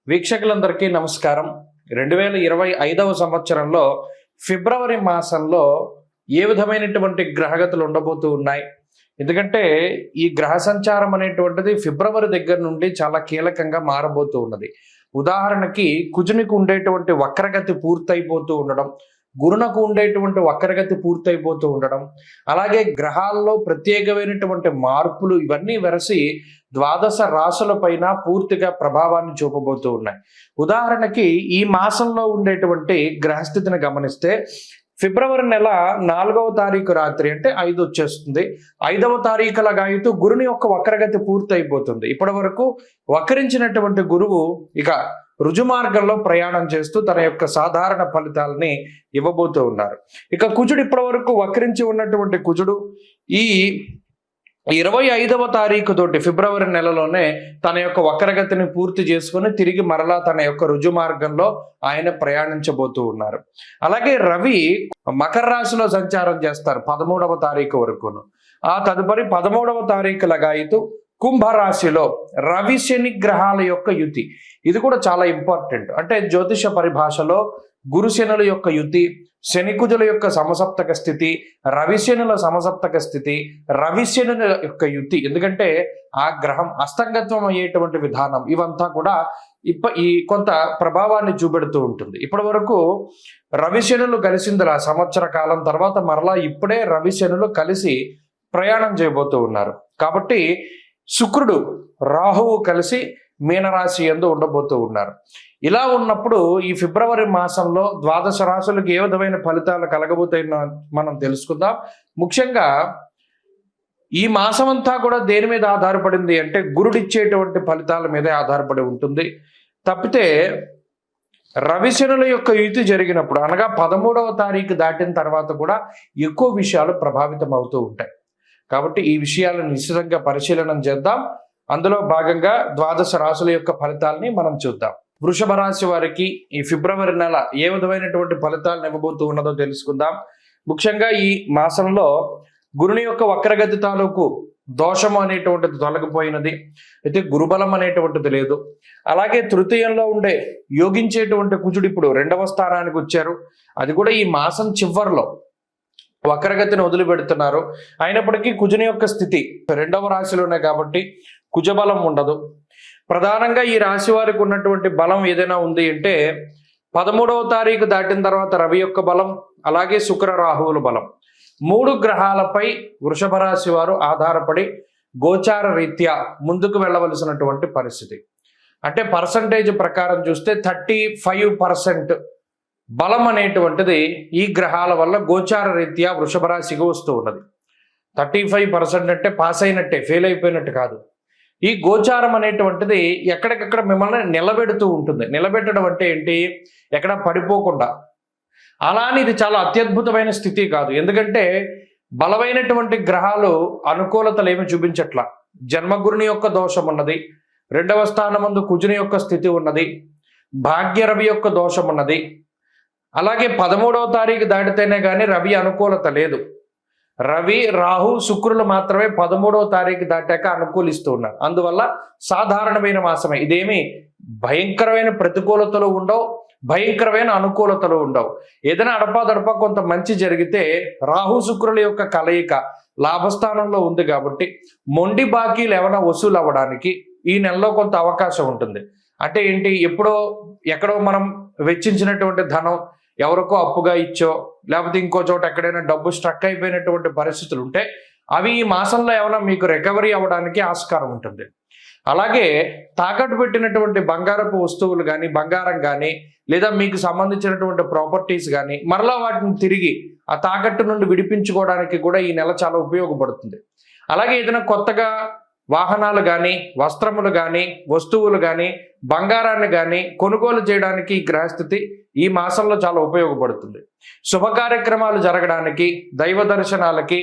వీక్షకులందరికీ నమస్కారం. 2025వ సంవత్సరంలో ఫిబ్రవరి మాసంలో ఏ విధమైనటువంటి గ్రహగతులు ఉండబోతూ ఉన్నాయి? ఎందుకంటే ఈ గ్రహ సంచారం అనేటువంటిది ఫిబ్రవరి దగ్గర నుండి చాలా కీలకంగా మారబోతూ ఉన్నది. ఉదాహరణకి కుజునికి ఉండేటువంటి వక్రగతి పూర్తయిపోతూ ఉండడం, గురునకు ఉండేటువంటి వక్రగతి పూర్తయిపోతూ ఉండడం, అలాగే గ్రహాల్లో ప్రత్యేకమైనటువంటి మార్పులు ఇవన్నీ వెరసి ద్వాదశ రాశుల పైన పూర్తిగా ప్రభావాన్ని చూపబోతూ ఉన్నాయి. ఉదాహరణకి ఈ మాసంలో ఉండేటువంటి గ్రహస్థితిని గమనిస్తే ఫిబ్రవరి నెల 4వ తారీఖు రాత్రి అంటే 5 వచ్చేస్తుంది. 5వ తారీఖుల గాయతూ గురుని యొక్క వక్రగతి పూర్తయిపోతుంది. ఇప్పటి వరకు వక్రించినటువంటి గురువు ఇక రుజుమార్గంలో ప్రయాణం చేస్తూ తన యొక్క సాధారణ ఫలితాలని ఇవ్వబోతూ ఉన్నారు. ఇక కుజుడు ఇప్పటి వరకు వక్రించి ఉన్నటువంటి కుజుడు ఈ 25వ తారీఖు తోటి ఫిబ్రవరి నెలలోనే తన యొక్క వక్రగతిని పూర్తి చేసుకుని తిరిగి మరలా తన యొక్క రుజు మార్గంలో ఆయన ప్రయాణించబోతూ ఉన్నారు. అలాగే రవి మకర రాశిలో సంచారం చేస్తారు 13వ తారీఖు వరకును. ఆ తదుపరి 13వ తారీఖు లగాయితూ కుంభరాశిలో రవి శని గ్రహాల యొక్క యుతి. ఇది కూడా చాలా ఇంపార్టెంట్. అంటే జ్యోతిష పరిభాషలో గురుశనుల యొక్క యుతి, శనికుజుల యొక్క సమసప్తక స్థితి, రవిశనుల సమసప్తక స్థితి, రవిశనుల యొక్క యుతి. ఎందుకంటే ఆ గ్రహం అస్తంగత్వం అయ్యేటువంటి విధానం ఇవంతా కూడా ఈ కొంత ప్రభావాన్ని చూపెడుతూ ఉంటుంది. ఇప్పటి వరకు రవిశనులు కలిసిందిలా సంవత్సర కాలం తర్వాత మరలా ఇప్పుడే రవిశనులు కలిసి ప్రయాణం చేయబోతూ ఉన్నారు. కాబట్టి శుక్రుడు రాహువు కలిసి మీనరాశి యందు ఉండబోతూ ఉన్నారు. ఇలా ఉన్నప్పుడు ఈ ఫిబ్రవరి మాసంలో ద్వాదశ రాశులకు ఏ విధమైన ఫలితాలు కలగబోతాయో మనం తెలుసుకుందాం. ముఖ్యంగా ఈ మాసం అంతా కూడా దేని మీద ఆధారపడింది అంటే గురుడిచ్చేటువంటి ఫలితాల మీదే ఆధారపడి ఉంటుంది. తప్పితే రవిశనుల యొక్క యుతి జరిగినప్పుడు అనగా 13వ తారీఖు దాటిన తర్వాత కూడా ఎక్కువ విషయాలు ప్రభావితం అవుతూ ఉంటాయి. కాబట్టి ఈ విషయాలను నిశ్చితంగా పరిశీలన చేద్దాం. అందులో భాగంగా ద్వాదశ రాశుల యొక్క ఫలితాలని మనం చూద్దాం. వృషభ రాశి వారికి ఈ ఫిబ్రవరి నెల ఏ విధమైనటువంటి ఫలితాలను ఇవ్వబోతూ ఉన్నదో తెలుసుకుందాం. ముఖ్యంగా ఈ మాసంలో గురుని యొక్క వక్రగతి తాలూకు దోషము అనేటువంటిది తొలగిపోయినది. అయితే గురుబలం అనేటువంటిది లేదు. అలాగే తృతీయంలో ఉండే యోగించేటువంటి కుజుడు ఇప్పుడు 2వ స్థానానికి వచ్చారు. అది కూడా ఈ మాసం చివరిలో వక్రగతిని వదిలిపెడుతున్నారు. అయినప్పటికీ కుజుని యొక్క స్థితి 2వ రాశిలోనే కాబట్టి కుజబలం ఉండదు. ప్రధానంగా ఈ రాశి వారికి ఉన్నటువంటి బలం ఏదైనా ఉంది అంటే 13వ తారీఖు దాటిన తర్వాత రవి యొక్క బలం, అలాగే శుక్ర రాహువుల బలం, 3 గ్రహాలపై వృషభ రాశి వారు ఆధారపడి గోచార రీత్యా ముందుకు వెళ్ళవలసినటువంటి పరిస్థితి. అంటే పర్సంటేజ్ ప్రకారం చూస్తే 35% బలం అనేటువంటిది ఈ గ్రహాల వల్ల గోచార రీత్యా వృషభ రాశికి వస్తూ ఉన్నది. 35% అంటే పాస్ అయినట్టే, ఫెయిల్ అయిపోయినట్టు కాదు. ఈ గోచారం అనేటువంటిది ఎక్కడికక్కడ మిమ్మల్ని నిలబెడుతూ ఉంటుంది. నిలబెట్టడం అంటే ఏంటి? ఎక్కడ పడిపోకుండా. అలా అని ఇది చాలా అత్యద్భుతమైన స్థితి కాదు. ఎందుకంటే బలమైనటువంటి గ్రహాలు అనుకూలతలు ఏమి చూపించట్లా. జన్మగురుని యొక్క దోషం ఉన్నది, 2వ స్థానమందు కుజుని యొక్క స్థితి ఉన్నది, భాగ్యరవి యొక్క దోషం ఉన్నది. అలాగే 13వ తారీఖు దాటితేనే కానీ రవి అనుకూలత లేదు. రవి రాహు శుక్రులు మాత్రమే 13వ తారీఖు దాటాక అనుకూలిస్తూ ఉన్నారు. అందువల్ల సాధారణమైన మాసమే. ఇదేమి భయంకరమైన ప్రతికూలతలు ఉండవు, భయంకరమైన అనుకూలతలు ఉండవు. ఏదైనా అడపాదడపా కొంత మంచి జరిగితే రాహు శుక్రుల యొక్క కలయిక లాభస్థానంలో ఉంది కాబట్టి మొండి బాకీలు ఏమైనా వసూలు అవ్వడానికి ఈ నెలలో కొంత అవకాశం ఉంటుంది. అంటే ఏంటి? ఎక్కడో మనం వెచ్చించినటువంటి ధనం ఎవరికో అప్పుగా ఇచ్చో లేకపోతే ఇంకో చోట ఎక్కడైనా డబ్బు స్ట్రక్ అయిపోయినటువంటి పరిస్థితులు ఉంటే అవి ఈ మాసంలో ఏమైనా మీకు రికవరీ అవ్వడానికి ఆస్కారం ఉంటుంది. అలాగే తాకట్టు పెట్టినటువంటి బంగారపు వస్తువులు కానీ, బంగారం కానీ, లేదా మీకు సంబంధించినటువంటి ప్రాపర్టీస్ కానీ మరలా వాటిని తిరిగి ఆ తాకట్టు నుండి విడిపించుకోవడానికి కూడా ఈ నెల చాలా ఉపయోగపడుతుంది. అలాగే ఏదైనా కొత్తగా వాహనాలు కానీ, వస్త్రములు కానీ, వస్తువులు కానీ, బంగారాన్ని కానీ కొనుగోలు చేయడానికి ఈ గ్రహస్థితి ఈ మాసంలో చాలా ఉపయోగపడుతుంది. శుభ కార్యక్రమాలు జరగడానికి, దైవ దర్శనాలకి,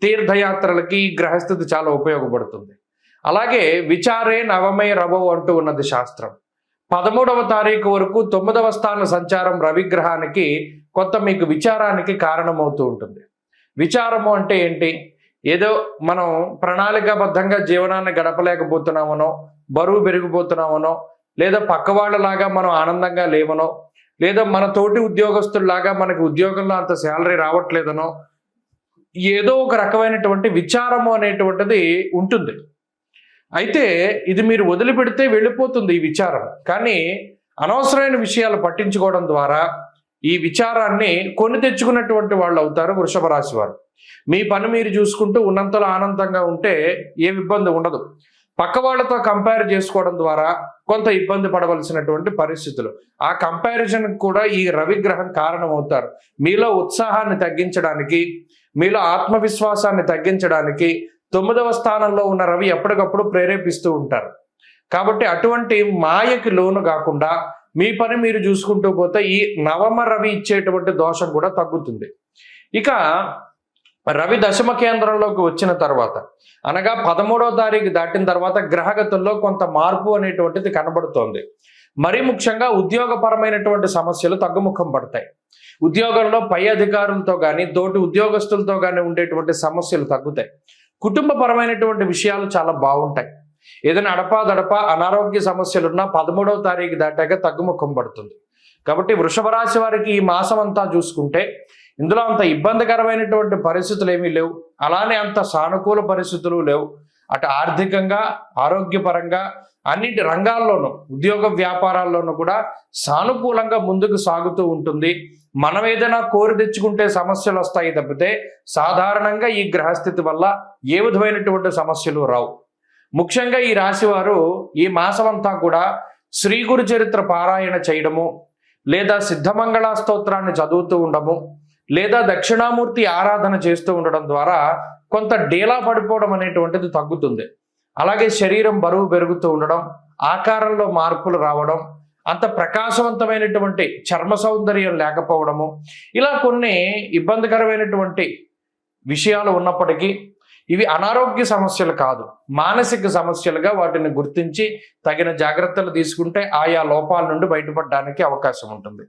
తీర్థయాత్రలకి ఈ గ్రహస్థితి చాలా ఉపయోగపడుతుంది. అలాగే విచారే నవమే రవో అంటూ ఉన్నది శాస్త్రం. 13వ తారీఖు వరకు 9వ స్థాన సంచారం రవిగ్రహానికి కొంత మీకు విచారానికి కారణమవుతూ ఉంటుంది. విచారము అంటే ఏంటి? ఏదో మనం ప్రణాళికాబద్ధంగా జీవనాన్ని గడపలేకపోతున్నామనో, బరువు పెరిగిపోతున్నామనో, లేదా పక్క వాళ్ళలాగా మనం ఆనందంగా లేవనో, లేదా మన తోటి ఉద్యోగస్తుల్లాగా మనకి ఉద్యోగంలో అంత శాలరీ రావట్లేదనో, ఏదో ఒక రకమైనటువంటి విచారము అనేటువంటిది ఉంటుంది. అయితే ఇది మీరు వదిలిపెడితే వెళ్ళిపోతుంది ఈ విచారం. కానీ అనవసరమైన విషయాలు పట్టించుకోవడం ద్వారా ఈ విచారాన్ని కొని తెచ్చుకున్నటువంటి వాళ్ళు అవుతారు వృషభ రాశి వారు. మీ పని మీరు చూసుకుంటూ ఉన్నంతలో ఆనందంగా ఉంటే ఏ ఇబ్బంది ఉండదు. పక్క వాళ్ళతో కంపేర్ చేసుకోవడం ద్వారా కొంత ఇబ్బంది పడవలసినటువంటి పరిస్థితులు. ఆ కంపారిజన్ కూడా ఈ రవిగ్రహం కారణమవుతారు. మీలో ఉత్సాహాన్ని తగ్గించడానికి, మీలో ఆత్మవిశ్వాసాన్ని తగ్గించడానికి 9వ స్థానంలో ఉన్న రవి ఎప్పటికప్పుడు ప్రేరేపిస్తూ ఉంటారు. కాబట్టి అటువంటి మాయకి లోను కాకుండా మీ పని మీరు చూసుకుంటూ పోతే ఈ నవమ రవి ఇచ్చేటువంటి దోషం కూడా తగ్గుతుంది. ఇక రవి దశమ కేంద్రంలోకి వచ్చిన తర్వాత, అనగా 13వ తారీఖు దాటిన తర్వాత గ్రహగతుల్లో కొంత మార్పు అనేటువంటిది కనబడుతోంది. మరీ ముఖ్యంగా ఉద్యోగపరమైనటువంటి సమస్యలు తగ్గుముఖం పడతాయి. ఉద్యోగంలో పై అధికారులతో కానీ తోటి ఉద్యోగస్తులతో కానీ ఉండేటువంటి సమస్యలు తగ్గుతాయి. కుటుంబపరమైనటువంటి విషయాలు చాలా బాగుంటాయి. ఏదైనా అడపాదడప అనారోగ్య సమస్యలున్నా 13వ తారీఖు దాటాక తగ్గుముఖం పడుతుంది. కాబట్టి వృషభ రాశి వారికి ఈ మాసం అంతా చూసుకుంటే ఇందులో అంత ఇబ్బందికరమైనటువంటి పరిస్థితులు ఏమీ లేవు, అలానే అంత సానుకూల పరిస్థితులు లేవు. అటు ఆర్థికంగా, ఆరోగ్యపరంగా, అన్నిటి రంగాల్లోనూ, ఉద్యోగ వ్యాపారాల్లోనూ కూడా సానుకూలంగా ముందుకు సాగుతూ ఉంటుంది. మనం ఏదైనా కోరి తెచ్చుకుంటే సమస్యలు వస్తాయి తప్పితే సాధారణంగా ఈ గ్రహస్థితి వల్ల ఏ విధమైనటువంటి సమస్యలు రావు. ముఖ్యంగా ఈ రాశి వారు ఈ మాసమంతా కూడా శ్రీ గురు చరిత్ర పారాయణ చేయడము, లేదా సిద్ధమంగళ స్తోత్రాన్ని చదువుతూ ఉండము, లేదా దక్షిణామూర్తి ఆరాధన చేస్తూ ఉండడం ద్వారా కొంత డేలా పడిపోవడం అనేటువంటిది తగ్గుతుంది. అలాగే శరీరం బరువు పెరుగుతూ ఉండడం, ఆకారంలో మార్పులు రావడం, అంత ప్రకాశవంతమైనటువంటి చర్మ సౌందర్యం లేకపోవడము, ఇలా కొన్ని ఇబ్బందికరమైనటువంటి విషయాలు ఉన్నప్పటికీ ఇవి అనారోగ్య సమస్యలు కాదు, మానసిక సమస్యలుగా వాటిని గుర్తించి తగిన జాగ్రత్తలు తీసుకుంటే ఆయా లోపాల నుండి బయటపడడానికి అవకాశం ఉంటుంది.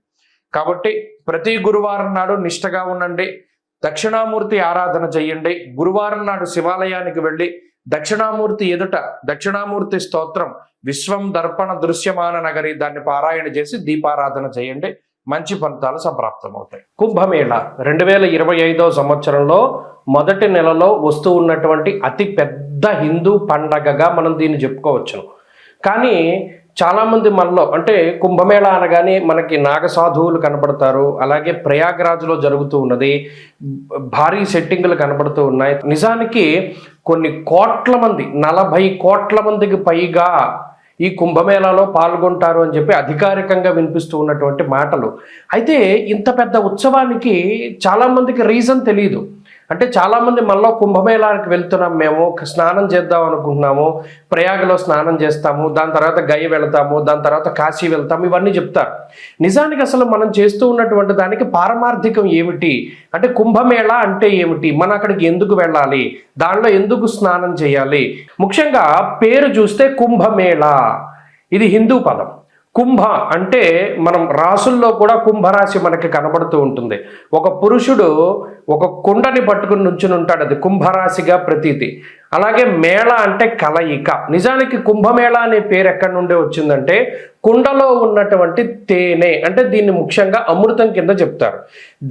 కాబట్టి ప్రతి గురువారం నాడు నిష్టగా ఉండండి, దక్షిణామూర్తి ఆరాధన చేయండి. గురువారం నాడు శివాలయానికి వెళ్ళి దక్షిణామూర్తి ఎదుట దక్షిణామూర్తి స్తోత్రం విశ్వం దర్పణ దృశ్యమాన నగరి దాన్ని పారాయణ చేసి దీపారాధన చేయండి. మంచి ఫలితాలు సంప్రాప్తమవుతాయి. కుంభమేళ 2025వ సంవత్సరంలో మొదటి నెలలో వస్తూ ఉన్నటువంటి అతి పెద్ద హిందూ పండగగా మనం దీన్ని చెప్పుకోవచ్చును. కానీ చాలామంది మనలో, అంటే కుంభమేళ అనగానే మనకి నాగసాధువులు కనపడతారు, అలాగే ప్రయాగ్రాజ్లో జరుగుతూ ఉన్నది, భారీ సెట్టింగులు కనపడుతూ ఉన్నాయి. నిజానికి కొన్ని కోట్ల మంది, 40 కోట్ల మందికి పైగా ఈ కుంభమేళాలో పాల్గొంటారు అని చెప్పి అధికారికంగా వినిపిస్తూ ఉన్నటువంటి మాటలు. అయితే ఇంత పెద్ద ఉత్సవానికి చాలామందికి రీజన్ తెలియదు. అంటే చాలామంది మనలో కుంభమేళానికి వెళ్తున్నాం, మేము స్నానం చేద్దాం అనుకుంటున్నాము, ప్రయాగలో స్నానం చేస్తాము, దాని తర్వాత గయ వెళ్తాము, దాని తర్వాత కాశీ వెళ్తాము, ఇవన్నీ చెప్తారు. నిజానికి అసలు మనం చేస్తూ ఉన్నటువంటి దానికి పారమార్థికం ఏమిటి, అంటే కుంభమేళ అంటే ఏమిటి, మనం అక్కడికి ఎందుకు వెళ్ళాలి, దానిలో ఎందుకు స్నానం చేయాలి. ముఖ్యంగా పేరు చూస్తే కుంభమేళ, ఇది హిందూ పదం. కుంభ అంటే మనం రాసుల్లో కూడా కుంభరాశి మనకి కనబడుతూ ఉంటుంది. ఒక పురుషుడు ఒక కుండని పట్టుకుని నుంచుని ఉంటాడు, అది కుంభరాశిగా ప్రతీతి. అలాగే మేళ అంటే కలయిక. నిజానికి కుంభమేళ అనే పేరు ఎక్కడి నుండి వచ్చిందంటే కుండలో ఉన్నటువంటి తేనె, అంటే దీన్ని ముఖ్యంగా అమృతం కింద చెప్తారు.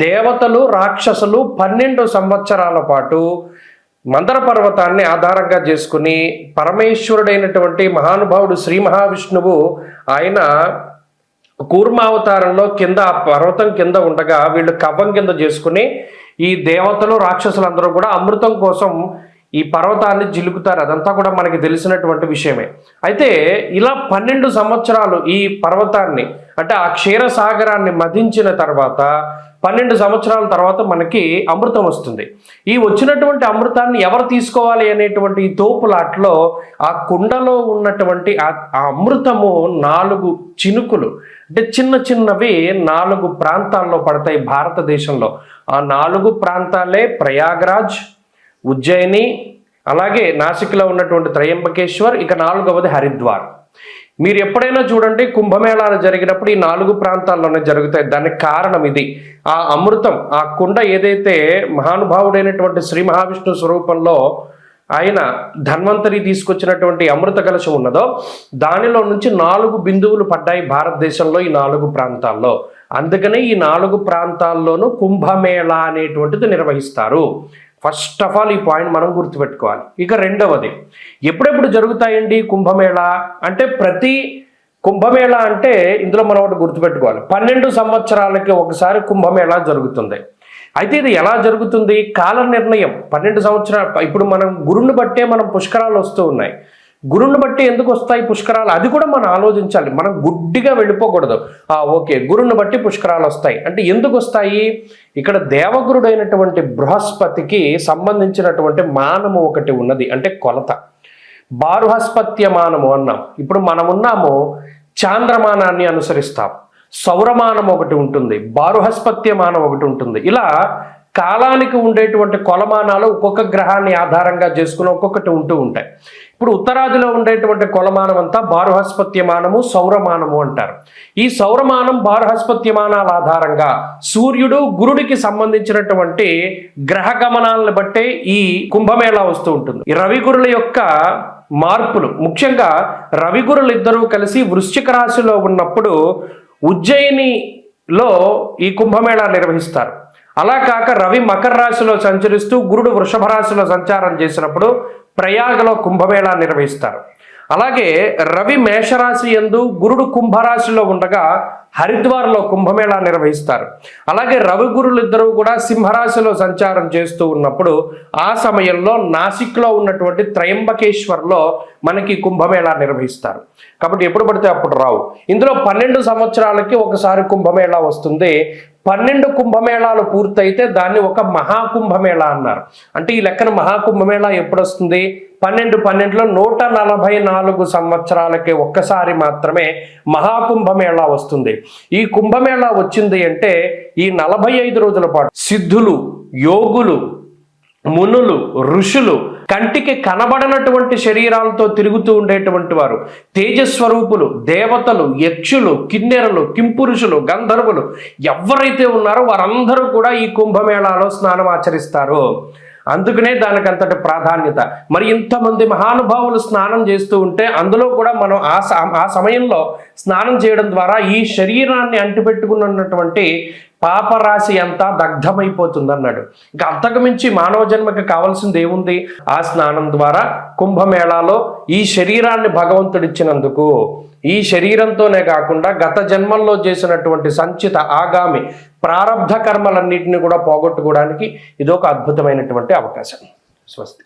దేవతలు రాక్షసులు 12 సంవత్సరాల పాటు మందర పర్వతాన్ని ఆధారంగా చేసుకుని పరమేశ్వరుడైనటువంటి మహానుభావుడు శ్రీ మహావిష్ణువు ఆయన కూర్మావతారంలో కింద ఆ పర్వతం కింద ఉండగా వీళ్ళు కవ్వం కింద చేసుకుని ఈ దేవతలు రాక్షసులందరూ కూడా అమృతం కోసం ఈ పర్వతాన్ని జిలుకుతారు. అదంతా కూడా మనకి తెలిసినటువంటి విషయమే. అయితే ఇలా 12 సంవత్సరాలు ఈ పర్వతాన్ని, అంటే ఆ క్షీరసాగరాన్ని మధించిన తర్వాత 12 సంవత్సరాల తర్వాత మనకి అమృతం వస్తుంది. ఈ వచ్చినటువంటి అమృతాన్ని ఎవరు తీసుకోవాలి అనేటువంటి ఈ తోపులాట్లో ఆ కుండలో ఉన్నటువంటి ఆ అమృతము 4 చినుకులు, అంటే చిన్న చిన్నవి 4 ప్రాంతాల్లో పడతాయి భారతదేశంలో. ఆ 4 ప్రాంతాలే ప్రయాగ్రాజ్, ఉజ్జయిని, అలాగే నాసిక్లో ఉన్నటువంటి త్రయంబకేశ్వర్, ఇక 4వది హరిద్వార్. మీరు ఎప్పుడైనా చూడండి కుంభమేళాలు జరిగినప్పుడు ఈ 4 ప్రాంతాల్లోనే జరుగుతాయి. దానికి కారణం ఇది. ఆ అమృతం, ఆ కుండ ఏదైతే మహానుభావుడైనటువంటి శ్రీ మహావిష్ణు స్వరూపంలో ఆయన ధన్వంతరి తీసుకొచ్చినటువంటి అమృత కలశం ఉన్నదో దానిలో నుంచి 4 బిందువులు పడ్డాయి భారతదేశంలో ఈ 4 ప్రాంతాల్లో. అందుకనే ఈ 4 ప్రాంతాల్లోనూ కుంభమేళా అనేటువంటిది నిర్వహిస్తారు. ఫస్ట్ ఆఫ్ ఆల్ ఈ పాయింట్ మనం గుర్తుపెట్టుకోవాలి. ఇక రెండవది, ఎప్పుడెప్పుడు జరుగుతాయండి కుంభమేళా అంటే, ప్రతి కుంభమేళా అంటే ఇందులో మనం ఒకటి గుర్తుపెట్టుకోవాలి, 12 సంవత్సరాలకి ఒకసారి కుంభమేళా జరుగుతుంది. అయితే ఇది ఎలా జరుగుతుంది? కాల నిర్ణయం 12 సంవత్సరాలు. ఇప్పుడు మనం గురుని బట్టే మనం పుష్కరాలు వస్తూ ఉన్నాయి. గురుని బట్టి ఎందుకు వస్తాయి పుష్కరాలు? అది కూడా మనం ఆలోచించాలి. మనం గుడ్డిగా వెళ్ళిపోకూడదు. ఓకే, గురుని బట్టి పుష్కరాలు వస్తాయి అంటే ఎందుకు వస్తాయి? ఇక్కడ దేవగురుడైనటువంటి బృహస్పతికి సంబంధించినటువంటి మానము ఒకటి ఉన్నది, అంటే కొలత. బారుహస్పత్య మానము అన్నాం. ఇప్పుడు మనమున్నాము చాంద్రమానాన్ని అనుసరిస్తాం. సౌరమానం ఒకటి ఉంటుంది, బారుహస్పత్యమానం ఒకటి ఉంటుంది. ఇలా కాలానికి ఉండేటువంటి కొలమానాలు ఒక్కొక్క గ్రహాన్ని ఆధారంగా చేసుకుని ఒక్కొక్కటి ఉంటూ ఉంటాయి. ఇప్పుడు ఉత్తరాదిలో ఉండేటువంటి కొలమానం అంతా బారుహస్పత్యమానము, సౌరమానము అంటారు. ఈ సౌరమానం, బారుహస్పత్యమానాల ఆధారంగా సూర్యుడు గురుడికి సంబంధించినటువంటి గ్రహ గమనాలను బట్టే ఈ కుంభమేళా వస్తూ ఉంటుంది. ఈ రవిగురుల యొక్క మార్పులు, ముఖ్యంగా రవిగురులు ఇద్దరూ కలిసి వృశ్చిక రాశిలో ఉన్నప్పుడు ఉజ్జయినిలో ఈ కుంభమేళా నిర్వహిస్తారు. అలా కాక రవి మకర రాశిలో సంచరిస్తూ గురుడు వృషభ రాశిలో సంచారం చేసినప్పుడు ప్రయాగలో కుంభమేళా నిర్వహిస్తారు. అలాగే రవి మేషరాశి యందు గురుడు కుంభరాశిలో ఉండగా హరిద్వార్లో కుంభమేళా నిర్వహిస్తారు. అలాగే రవి గురులు ఇద్దరు కూడా సింహరాశిలో సంచారం చేస్తూ ఉన్నప్పుడు ఆ సమయంలో నాసిక్లో ఉన్నటువంటి త్రయంబకేశ్వర్లో మనకి కుంభమేళా నిర్వహిస్తారు. కాబట్టి ఎప్పుడు పడితే అప్పుడు రావు. ఇందులో 12 సంవత్సరాలకి ఒకసారి కుంభమేళా వస్తుంది. 12 కుంభమేళాలు పూర్తయితే దాన్ని ఒక మహాకుంభమేళా అన్నారు. అంటే ఈ లెక్కన మహాకుంభమేళా ఎప్పుడు వస్తుంది? 12లో 144 సంవత్సరాలకి ఒక్కసారి మాత్రమే మహాకుంభమేళా వస్తుంది. ఈ కుంభమేళా వచ్చింది అంటే ఈ 45 రోజుల పాటు సిద్ధులు, యోగులు, మునులు, ఋషులు, కంటికి కనబడనటువంటి శరీరాలతో తిరుగుతూ ఉండేటువంటి వారు, తేజస్వరూపులు, దేవతలు, యక్షులు, కిన్నెరలు, కింపురుషులు, గంధర్వులు ఎవరైతే ఉన్నారో వారందరూ కూడా ఈ కుంభమేళాలో స్నానం ఆచరిస్తారు. అందుకనే దానికి అంతటి ప్రాధాన్యత. మరి ఇంతమంది మహానుభావులు స్నానం చేస్తూ ఉంటే అందులో కూడా మనం ఆ సమయంలో స్నానం చేయడం ద్వారా ఈ శరీరాన్ని అంటిపెట్టుకున్నటువంటి పాపరాశి అంతా దగ్ధమైపోతుంది అన్నాడు. ఇంకా అంతకు మించి మానవ జన్మకి కావాల్సింది ఏముంది? ఆ స్నానం ద్వారా కుంభమేళాలో ఈ శరీరాన్ని భగవంతుడిచ్చినందుకు, ఈ శరీరంతోనే కాకుండా గత జన్మల్లో చేసినటువంటి సంచిత ఆగామి ప్రారబ్ధ కర్మలన్నింటినీ కూడా పోగొట్టుకోవడానికి ఇదొక అద్భుతమైనటువంటి అవకాశం. స్వస్తి.